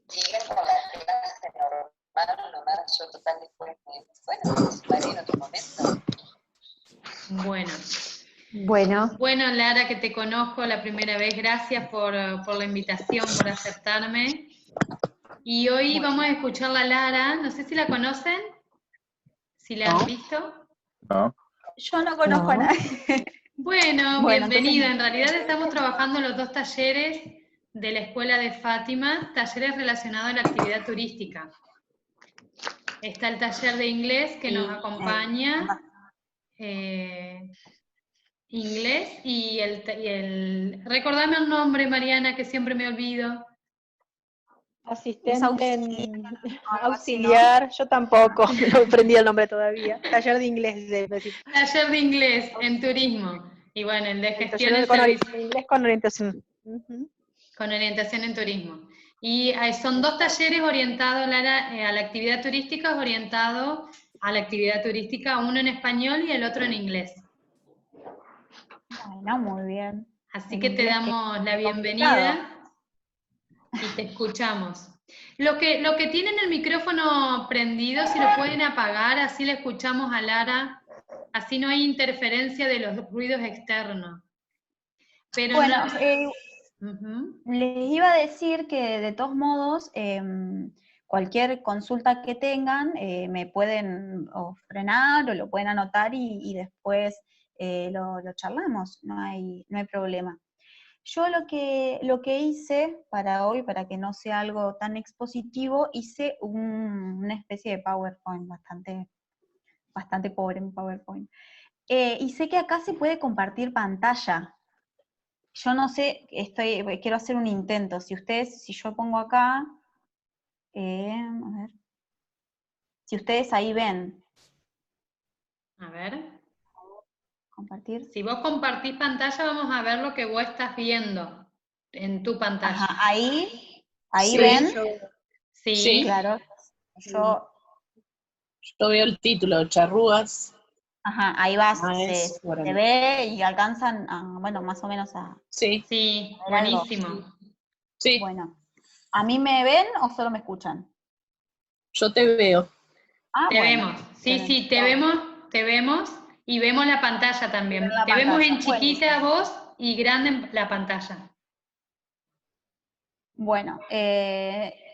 sigan con la clase normal, nomás yo total después bueno, sumaré en otro momento. Bueno, Lara, que te conozco la primera vez, gracias por la invitación, por aceptarme. Y hoy vamos a escuchar a Lara, no sé si la conocen, si la han visto. No. Yo no conozco a nadie. Bueno, bienvenida. Entonces... En realidad estamos trabajando los 2 talleres de la Escuela de Fátima, talleres relacionados a la actividad turística. Está el taller de inglés que nos acompaña, inglés, y recordame el nombre, Mariana, que siempre me olvido. Asistente auxiliar, yo tampoco, no aprendí el nombre todavía. Taller de inglés. Taller de inglés en turismo. Y bueno, el de gestión en inglés con orientación. Con orientación en turismo. Y son 2 talleres orientados, Lara, a la actividad turística, orientado a la actividad turística, uno en español y el otro en inglés. Bueno, muy bien. Así que te damos la bienvenida y te escuchamos. Lo que tienen el micrófono prendido, si lo pueden apagar, así le escuchamos a Lara, así no hay interferencia de los ruidos externos. Pero bueno, les iba a decir que de todos modos, cualquier consulta que tengan, me pueden frenar o lo pueden anotar y después lo charlamos, no hay problema. Yo lo que hice para hoy, para que no sea algo tan expositivo, hice una especie de PowerPoint, bastante pobre en PowerPoint. Y sé que acá se puede compartir pantalla. Yo no sé, quiero hacer un intento. Si yo pongo acá, a ver, si ustedes ahí ven. A ver. Compartir. Si vos compartís pantalla, vamos a ver lo que vos estás viendo en tu pantalla. Ajá, ahí ven. Sí. Claro. Yo veo el título, charrúas. Ajá, ahí vas, se ve y alcanzan, bueno, más o menos a... Sí, buenísimo. Algo. Sí. Bueno, ¿a mí me ven o solo me escuchan? Yo te veo. Te vemos, sí, te vemos y vemos la pantalla también. Te vemos en chiquita vos y grande en la pantalla. Bueno,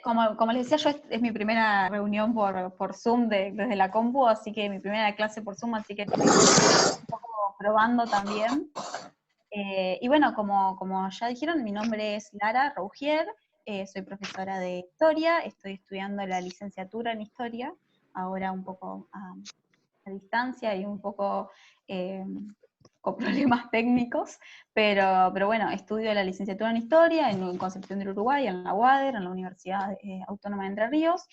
como les decía yo, es mi primera reunión por Zoom desde la compu, así que mi primera clase por Zoom, así que estoy un poco probando también. Y bueno, como ya dijeron, mi nombre es Lara Rougier, soy profesora de Historia, estoy estudiando la licenciatura en Historia, ahora un poco a distancia y un poco con problemas técnicos, pero bueno, estudio la licenciatura en Historia en Concepción del Uruguay, en la UADER, en la Universidad Autónoma de Entre Ríos,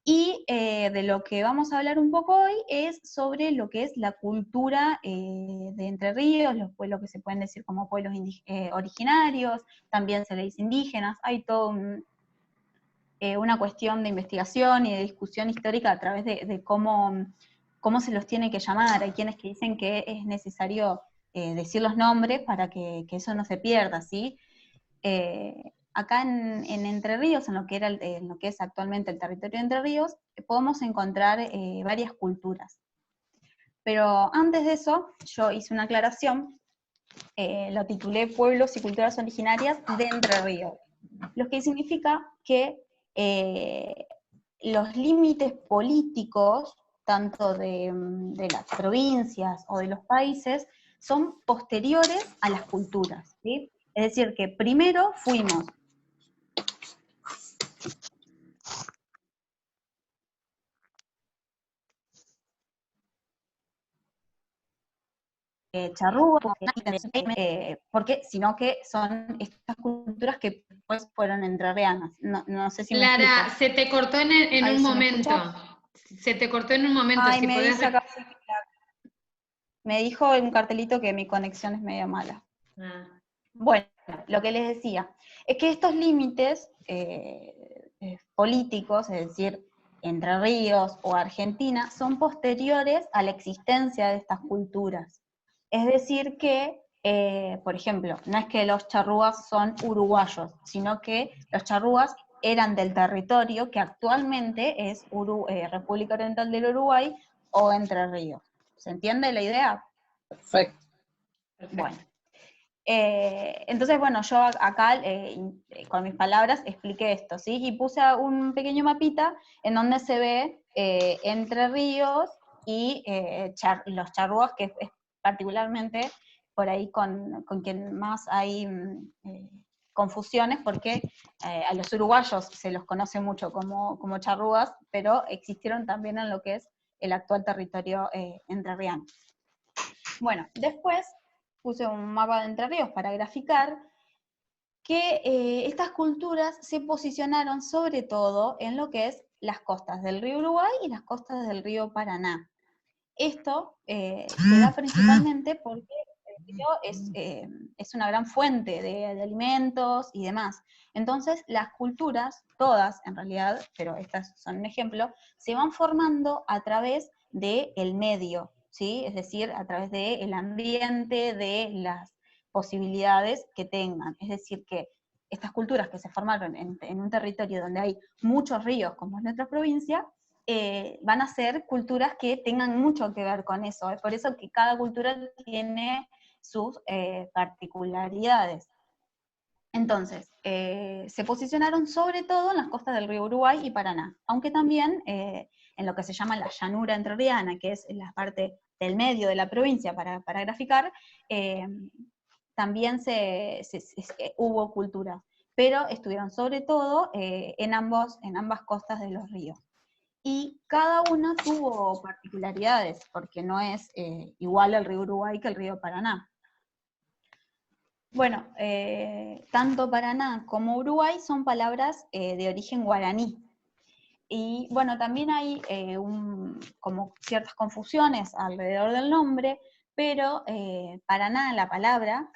y de lo que vamos a hablar un poco hoy es sobre lo que es la cultura de Entre Ríos, lo que se pueden decir como pueblos originarios, también se le dice indígenas, hay todo una cuestión de investigación y de discusión histórica a través de cómo se los tiene que llamar. Hay quienes que dicen que es necesario decir los nombres para que eso no se pierda, ¿sí? Acá en Entre Ríos, en lo que es actualmente el territorio de Entre Ríos, podemos encontrar varias culturas. Pero antes de eso, yo hice una aclaración, lo titulé Pueblos y Culturas Originarias de Entre Ríos, lo que significa que los límites políticos, tanto de las provincias o de los países, son posteriores a las culturas, ¿sí? Es decir, que primero fuimos charrúas, porque sino que son estas culturas que después fueron entrerrianas. No sé si me explico. Lara, se te cortó en un momento. Se te cortó en un momento. Ay, me dice acá, me dijo en un cartelito que mi conexión es medio mala. Bueno, lo que les decía, es que estos límites políticos, es decir, Entre Ríos o Argentina, son posteriores a la existencia de estas culturas. Es decir que, por ejemplo, no es que los charrúas son uruguayos, sino que los charrúas eran del territorio que actualmente es República Oriental del Uruguay o Entre Ríos. ¿Se entiende la idea? Perfecto. Bueno. Entonces, bueno, yo acá con mis palabras expliqué esto, ¿sí? Y puse un pequeño mapita en donde se ve Entre Ríos y los charrúas, que es particularmente por ahí con quien más hay confusiones, porque a los uruguayos se los conoce mucho como charrúas, pero existieron también en lo que es el actual territorio entrerriano. Bueno, después puse un mapa de Entre Ríos para graficar que estas culturas se posicionaron sobre todo en lo que es las costas del río Uruguay y las costas del río Paraná. Esto se da principalmente porque el río es una gran fuente de alimentos y demás. Entonces las culturas, todas en realidad, pero estas son un ejemplo, se van formando a través del medio, ¿sí? Es decir, a través del ambiente, de las posibilidades que tengan. Es decir, que estas culturas que se formaron en un territorio donde hay muchos ríos, como es nuestra provincia, van a ser culturas que tengan mucho que ver con eso. Es por eso que cada cultura tiene sus particularidades. Entonces, se posicionaron sobre todo en las costas del río Uruguay y Paraná, aunque también en lo que se llama la llanura entrerriana, que es la parte del medio de la provincia para graficar, también hubo culturas, pero estuvieron sobre todo en ambas costas de los ríos. Y cada una tuvo particularidades, porque no es igual el río Uruguay que el río Paraná. Bueno, tanto Paraná como Uruguay son palabras de origen guaraní. Y bueno, también hay como ciertas confusiones alrededor del nombre, pero Paraná, la palabra,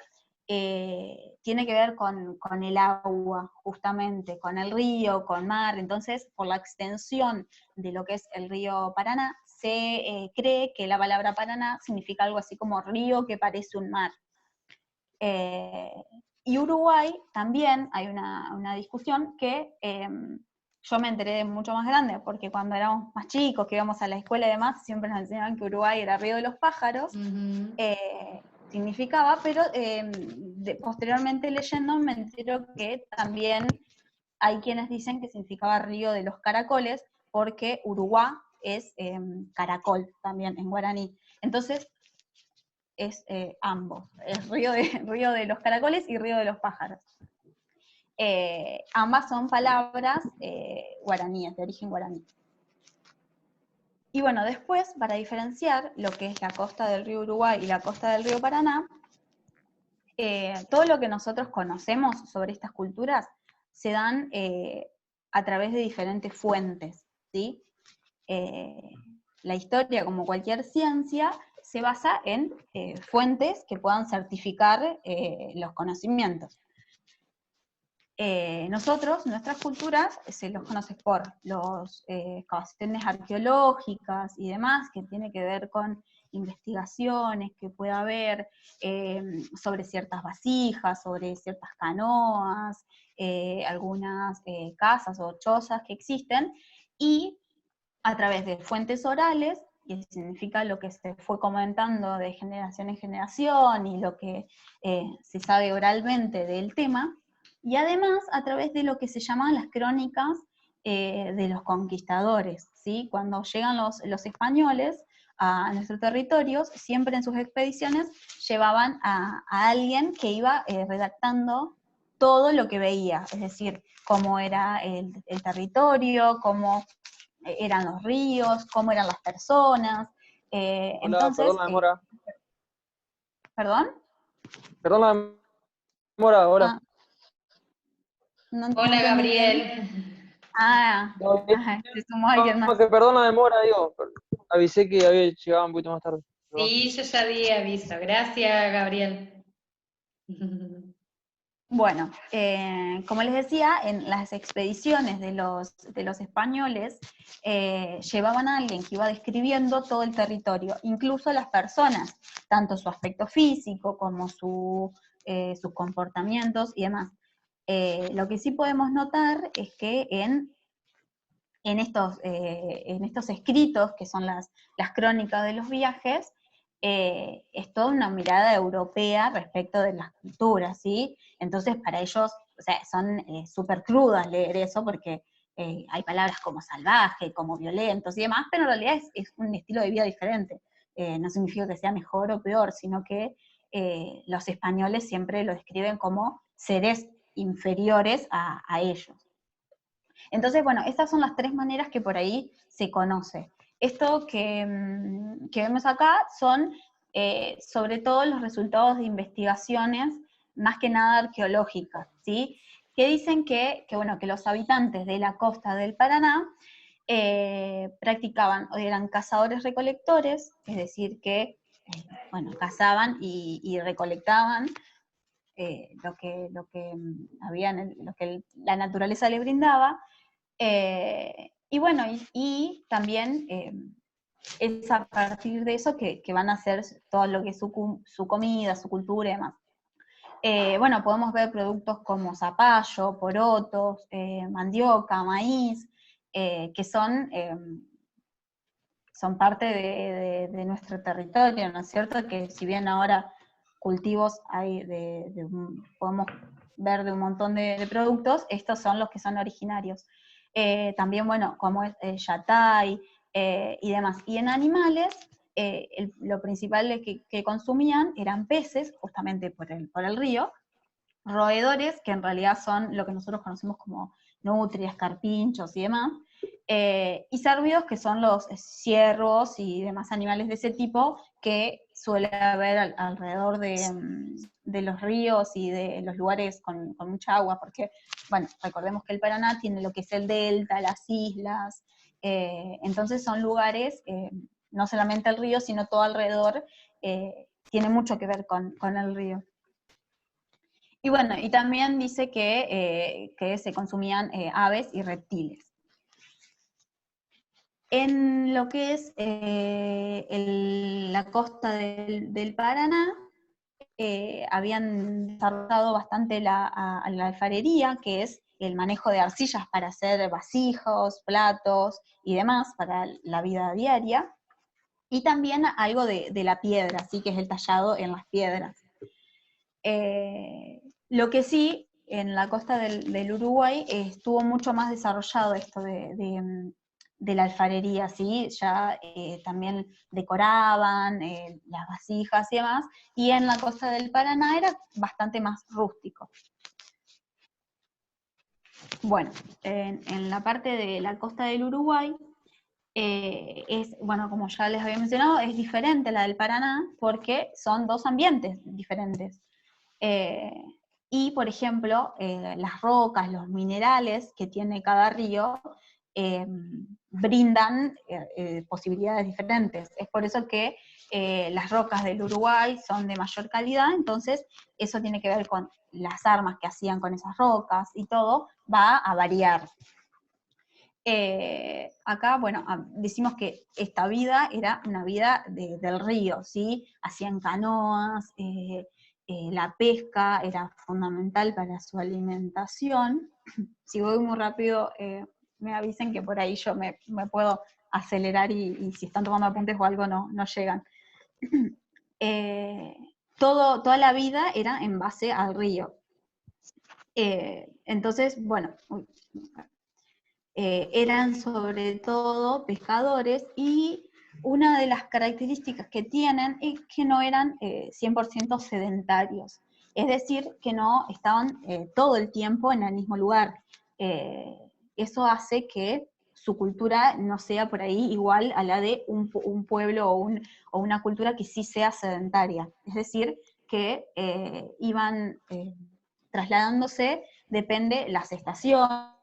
tiene que ver con el agua, justamente, con el río, con mar. Entonces, por la extensión de lo que es el río Paraná, se cree que la palabra Paraná significa algo así como río que parece un mar. Y Uruguay también hay una discusión que yo me enteré de mucho más grande, porque cuando éramos más chicos, que íbamos a la escuela y demás, siempre nos enseñaban que Uruguay era Río de los Pájaros, significaba, pero posteriormente leyendo me entero que también hay quienes dicen que significaba Río de los Caracoles, porque Uruguá es caracol también en guaraní. Entonces, es ambos, es río de los Caracoles y Río de los Pájaros. Ambas son palabras guaraníes, de origen guaraní. Y bueno, después, para diferenciar lo que es la costa del río Uruguay y la costa del río Paraná, todo lo que nosotros conocemos sobre estas culturas se dan a través de diferentes fuentes, ¿sí? La historia, como cualquier ciencia, se basa en fuentes que puedan certificar los conocimientos. Nuestras culturas se los conoce por las excavaciones arqueológicas y demás, que tiene que ver con investigaciones que pueda haber sobre ciertas vasijas, sobre ciertas canoas, algunas casas o chozas que existen, y a través de fuentes orales, que significa lo que se fue comentando de generación en generación y lo que se sabe oralmente del tema, y además a través de lo que se llaman las crónicas de los conquistadores, ¿sí? Cuando llegan los españoles a nuestros territorios, siempre en sus expediciones llevaban a alguien que iba redactando todo lo que veía, es decir, cómo era el territorio, cómo eran los ríos, cómo eran las personas. Hola, Entonces, perdón la demora. ¿Perdón? Perdón la demora, ahora. Ah, no Hola, entendí bien. Gabriel. Ajá, se sumó alguien más. Que perdón la demora, digo. Avisé que había llegado un poquito más tarde. Perdón. Sí, yo ya di aviso. Gracias, Gabriel. Bueno, como les decía, en las expediciones de los españoles llevaban a alguien que iba describiendo todo el territorio, incluso las personas, tanto su aspecto físico como sus comportamientos y demás. Lo que sí podemos notar es que en estos escritos, que son las crónicas de los viajes, es toda una mirada europea respecto de las culturas, ¿sí? Entonces para ellos, o sea, son súper crudas leer eso, porque hay palabras como salvaje, como violentos y demás, pero en realidad es un estilo de vida diferente. No significa que sea mejor o peor, sino que los españoles siempre lo describen como seres inferiores a ellos. Entonces, bueno, estas son las 3 maneras que por ahí se conoce. Esto que vemos acá son sobre todo los resultados de investigaciones, más que nada arqueológicas, ¿sí? Que dicen que los habitantes de la costa del Paraná practicaban, o eran cazadores-recolectores, es decir, que cazaban y recolectaban lo que la naturaleza le brindaba, y bueno, y también es a partir de eso que van a hacer todo lo que es su comida, su cultura y demás. Bueno, podemos ver productos como zapallo, porotos, mandioca, maíz, que son parte de nuestro territorio, ¿no es cierto? Que si bien ahora cultivos hay podemos ver de un montón de productos, estos son los que son originarios. También, bueno, como es yatay y demás. Y en animales, lo principal que consumían eran peces, justamente por el río, roedores, que en realidad son lo que nosotros conocemos como nutrias, carpinchos y demás, y cérvidos, que son los ciervos y demás animales de ese tipo que suele haber alrededor de los ríos y de los lugares con mucha agua, porque, bueno, recordemos que el Paraná tiene lo que es el delta, las islas, entonces son lugares, no solamente el río, sino todo alrededor, tiene mucho que ver con el río. Y bueno, y también dice que se consumían aves y reptiles. En lo que es la costa del Paraná, habían desarrollado bastante la alfarería, que es el manejo de arcillas para hacer vasijos, platos y demás para la vida diaria, y también algo de la piedra, ¿sí? Que es el tallado en las piedras. Lo que sí, en la costa del Uruguay estuvo mucho más desarrollado esto de la alfarería, ¿sí? Ya también decoraban las vasijas y demás, y en la costa del Paraná era bastante más rústico. Bueno, en la parte de la costa del Uruguay, bueno, como ya les había mencionado, es diferente la del Paraná porque son 2 ambientes diferentes. Y, por ejemplo, las rocas, los minerales que tiene cada río brindan posibilidades diferentes. Es por eso que las rocas del Uruguay son de mayor calidad, entonces eso tiene que ver con las armas que hacían con esas rocas y todo, va a variar. Acá, bueno, decimos que esta vida era una vida del río, ¿sí? Hacían canoas, la pesca era fundamental para su alimentación. Si voy muy rápido, me avisen que por ahí yo me puedo acelerar y si están tomando apuntes o algo no llegan. Toda la vida era en base al río. Entonces, bueno, eran sobre todo pescadores, y una de las características que tienen es que no eran 100% sedentarios, es decir, que no estaban todo el tiempo en el mismo lugar. Eso hace que su cultura no sea por ahí igual a la de un pueblo o una cultura que sí sea sedentaria, es decir, que iban trasladándose, depende las estaciones,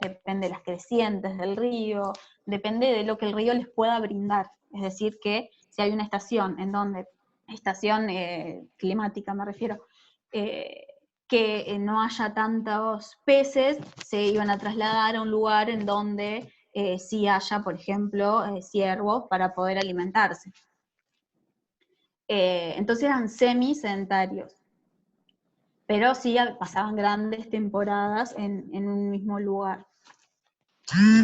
depende de las crecientes del río, depende de lo que el río les pueda brindar. Es decir, que si hay una estación en donde, estación climática me refiero, que no haya tantos peces, se iban a trasladar a un lugar en donde sí haya, por ejemplo, ciervos para poder alimentarse. Entonces eran semisedentarios. pero sí pasaban grandes temporadas en un mismo lugar.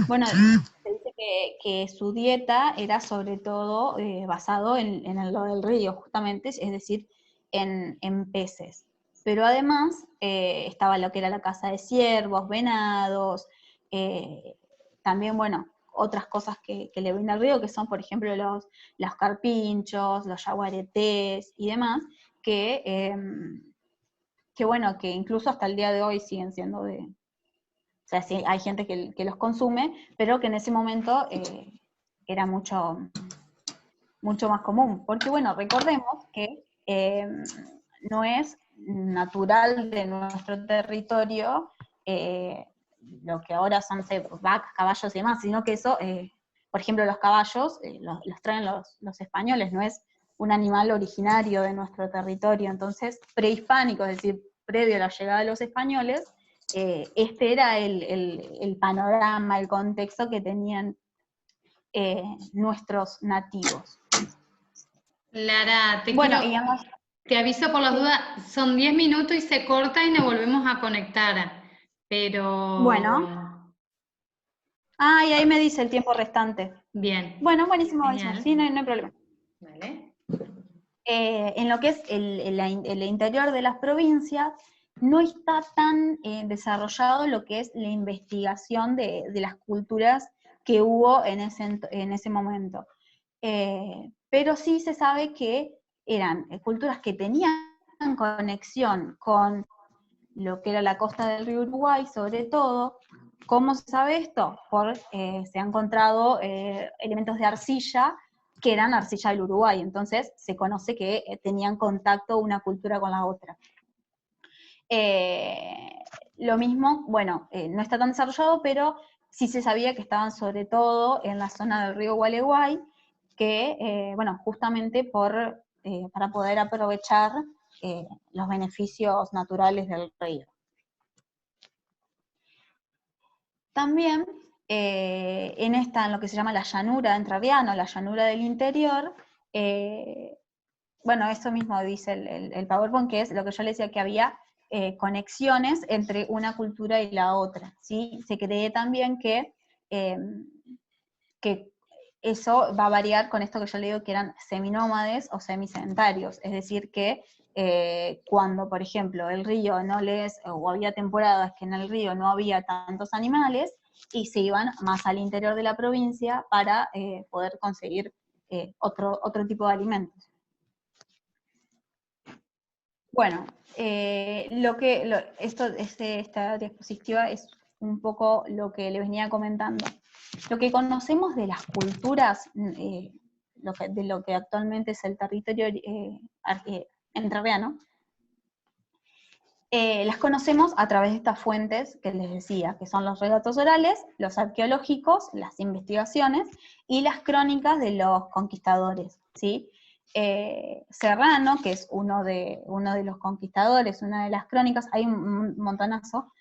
Bueno, se dice que su dieta era sobre todo basado en lo del río, justamente, es decir, en peces. Pero además estaba lo que era la caza de ciervos, venados, también, bueno, otras cosas que le vienen al río, que son, por ejemplo, los carpinchos, los yaguaretés y demás, que bueno, que incluso hasta el día de hoy siguen siendo o sea, sí, hay gente que los consume, pero que en ese momento era mucho, mucho más común. Porque, bueno, recordemos que no es natural de nuestro territorio lo que ahora son vacas, caballos y demás, sino que eso, por ejemplo, los caballos los traen los españoles, no es un animal originario de nuestro territorio. Entonces, prehispánico, es decir, previo a la llegada de los españoles, este era el panorama, el contexto que tenían nuestros nativos. Lara, Bueno, y además, te aviso por las dudas, son 10 minutos y se corta y nos volvemos a conectar, pero... bueno. Y ahí me dice el tiempo restante. Bien. Bueno, buenísimo, Genial. buenísimo. Sí, no hay problema. Vale. En lo que es el interior de las provincias, no está tan desarrollado lo que es la investigación de las culturas que hubo en ese momento. Pero sí se sabe que eran culturas que tenían conexión con lo que era la costa del río Uruguay, sobre todo. ¿Cómo se sabe esto? Se han encontrado elementos de arcilla que eran arcilla del Uruguay, entonces se conoce que tenían contacto una cultura con la otra. Lo mismo, bueno, no está tan desarrollado, pero sí se sabía que estaban sobre todo en la zona del río Gualeguay, que, bueno, justamente para poder aprovechar los beneficios naturales del río. También en lo que se llama la llanura entrerriana, la llanura del interior, bueno, eso mismo dice el PowerPoint, que es lo que yo le decía, que había conexiones entre una cultura y la otra, ¿sí? Se cree también que eso va a variar con esto que yo le digo que eran seminómades o semisedentarios, es decir que cuando, por ejemplo, el río o había temporadas que en el río no había tantos animales, y se iban más al interior de la provincia para poder conseguir otro tipo de alimentos. Bueno, esta diapositiva es un poco lo que le venía comentando. Lo que conocemos de las culturas, de lo que actualmente es el territorio entrerriano, las conocemos a través de estas fuentes que les decía, que son los relatos orales, los arqueológicos, las investigaciones y las crónicas de los conquistadores, ¿sí? Serrano, que es uno de los conquistadores, una de las crónicas, hay un montonazo,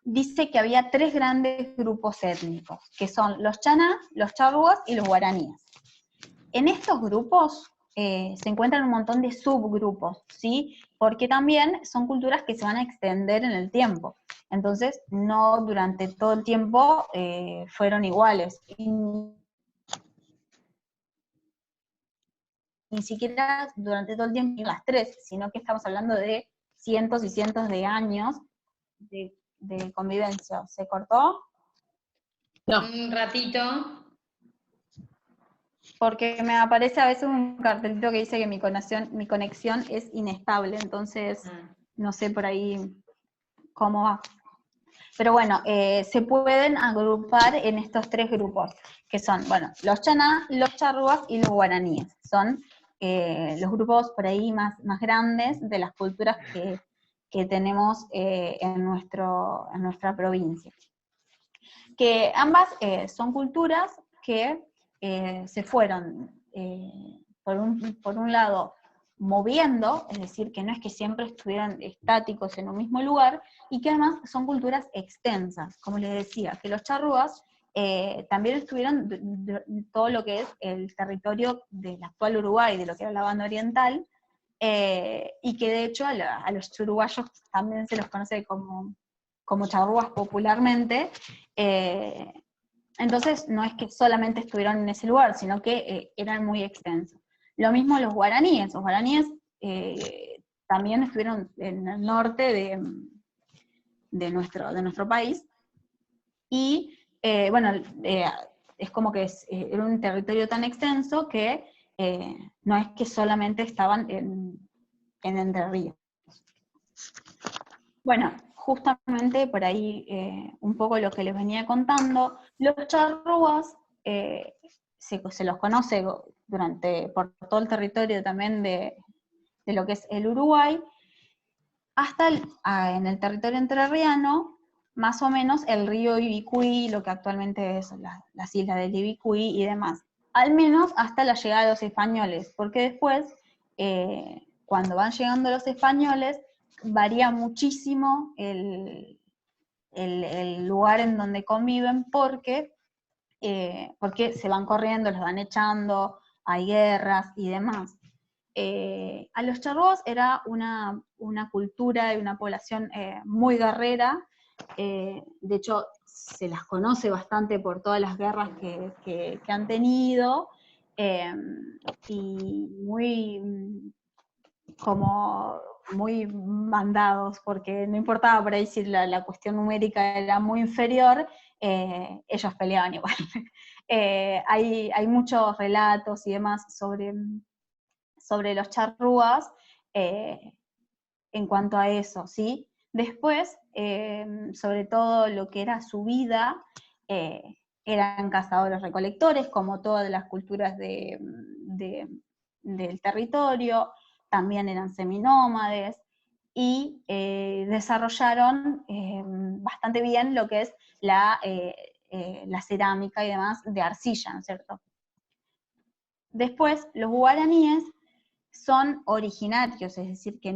dice que había 3 grandes grupos étnicos, que son los chaná, los charrúas y los guaraníes. En estos grupos se encuentran un montón de subgrupos, ¿sí? Porque también son culturas que se van a extender en el tiempo. Entonces, no durante todo el tiempo fueron iguales. Y ni siquiera durante todo el tiempo las 3, sino que estamos hablando de cientos y cientos de años de convivencia. ¿Se cortó? No, Un ratito. Porque me aparece a veces un cartelito que dice que mi conexión es inestable, entonces no sé por ahí cómo va. Pero bueno, se pueden agrupar en estos 3 grupos, que son, bueno, los chaná, los charrúas y los guaraníes. Son los grupos por ahí más grandes de las culturas que tenemos en nuestra provincia. Que ambas son culturas que se fueron, por un lado, moviendo, es decir, que no es que siempre estuvieran estáticos en un mismo lugar, y que además son culturas extensas, como les decía, que los charrúas también estuvieron todo lo que es el territorio del actual Uruguay, de lo que era la banda oriental, y que de hecho a los uruguayos también se los conoce como charrúas popularmente. Entonces no es que solamente estuvieron en ese lugar, sino que eran muy extensos. Lo mismo los guaraníes también estuvieron en el norte de nuestro país, y bueno, es como que era un territorio tan extenso que no es que solamente estaban en Entre Ríos. Bueno, justamente por ahí un poco lo que les venía contando, los charrúas se los conoce por todo el territorio también de lo que es el Uruguay, hasta en el territorio entrerriano, más o menos el río Ibicuí, lo que actualmente es las islas del Ibicuí y demás. Al menos hasta la llegada de los españoles, porque después, cuando van llegando los españoles, varía muchísimo el lugar en donde conviven, porque se van corriendo, los van echando, hay guerras y demás. A los charrúas era una cultura y una población muy guerrera. De hecho se las conoce bastante por todas las guerras que han tenido, y muy mandados, porque no importaba por ahí si la cuestión numérica era muy inferior, ellos peleaban igual. Hay muchos relatos y demás sobre los charrúas en cuanto a eso, ¿sí? Después, sobre todo lo que era su vida, eran cazadores-recolectores, como todas las culturas del territorio, también eran seminómades, y desarrollaron bastante bien lo que es la cerámica y demás de arcilla, ¿no es cierto? Después, los guaraníes son originarios, es decir, que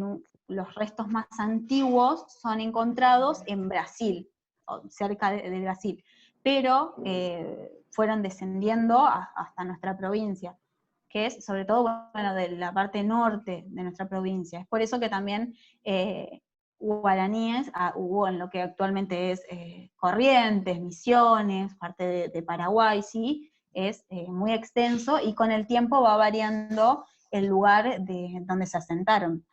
los restos más antiguos son encontrados en Brasil, cerca de Brasil, pero fueron descendiendo hasta nuestra provincia, que es sobre todo, bueno, de la parte norte de nuestra provincia. Es por eso que también guaraníes hubo en lo que actualmente es Corrientes, Misiones, parte de Paraguay, ¿sí? Es muy extenso, y con el tiempo va variando el lugar donde se asentaron.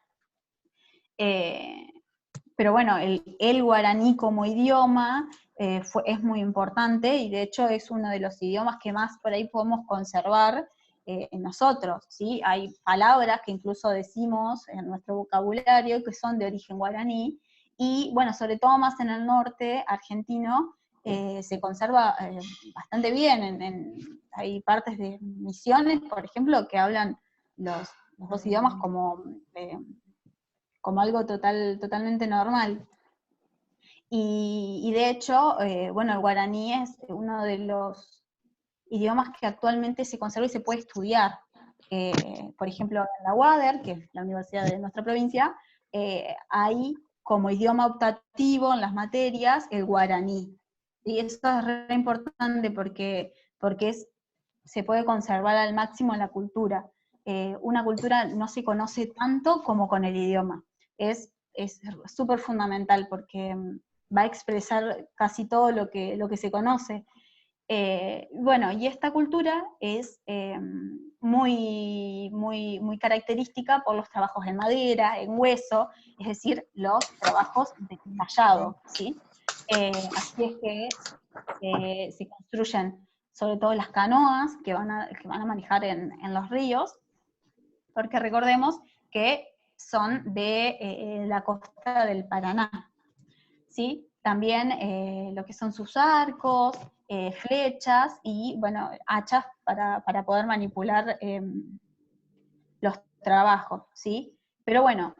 Pero bueno, el guaraní como idioma es muy importante, y de hecho es uno de los idiomas que más por ahí podemos conservar en nosotros, ¿sí? Hay palabras que incluso decimos en nuestro vocabulario que son de origen guaraní, y bueno, sobre todo más en el norte argentino, se conserva bastante bien. Hay partes de Misiones, por ejemplo, que hablan los dos idiomas como algo totalmente normal. Y de hecho, bueno, el guaraní es uno de los idiomas que actualmente se conserva y se puede estudiar. Por ejemplo, en la UADER, que es la universidad de nuestra provincia, hay como idioma optativo en las materias el guaraní. Y eso es re importante porque se puede conservar al máximo la cultura. Una cultura no se conoce tanto como con el idioma. Es súper fundamental porque va a expresar casi todo lo que se conoce. Bueno, y esta cultura es muy característica por los trabajos en madera, en hueso, es decir, los trabajos de tallado, ¿sí? Así es que se construyen sobre todo las canoas que van a manejar en los ríos, porque recordemos que son de la costa del Paraná, ¿sí? También lo que son sus arcos, flechas y, bueno, hachas para poder manipular los trabajos, ¿sí? Pero bueno,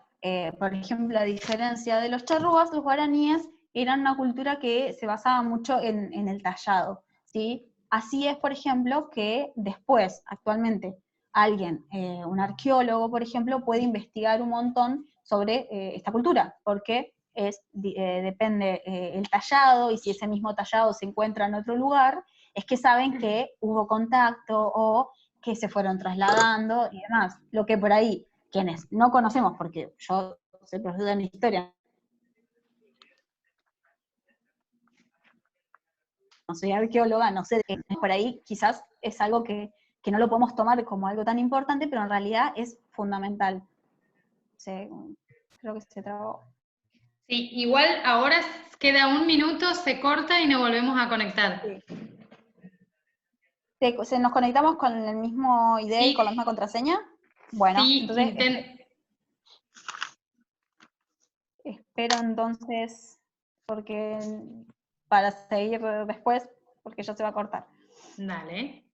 por ejemplo, a diferencia de los charrúas, los guaraníes eran una cultura que se basaba mucho en el tallado, ¿sí? Así es, por ejemplo, que después, actualmente, alguien, un arqueólogo, por ejemplo, puede investigar un montón sobre esta cultura, porque depende el tallado, y si ese mismo tallado se encuentra en otro lugar, es que saben que hubo contacto o que se fueron trasladando y demás. Lo que por ahí quienes no conocemos, porque yo soy profesora en historia, no soy arqueóloga, no sé, de qué, por ahí quizás es algo que no lo podemos tomar como algo tan importante, pero en realidad es fundamental. Creo que se trabó. Sí, igual ahora queda 1 minuto, se corta y nos volvemos a conectar. ¿Nos conectamos con el mismo ID y Sí. con la misma contraseña? Bueno, Sí, entonces espero entonces, porque para seguir después, porque ya se va a cortar. Dale.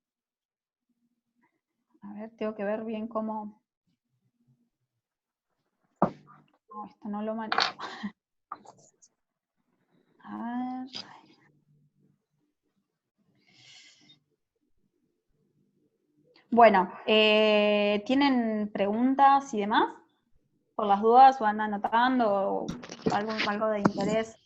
A ver, tengo que ver bien cómo... No, esto no lo manejo. A ver... Bueno, ¿tienen preguntas y demás? Por las dudas van anotando o algo de interés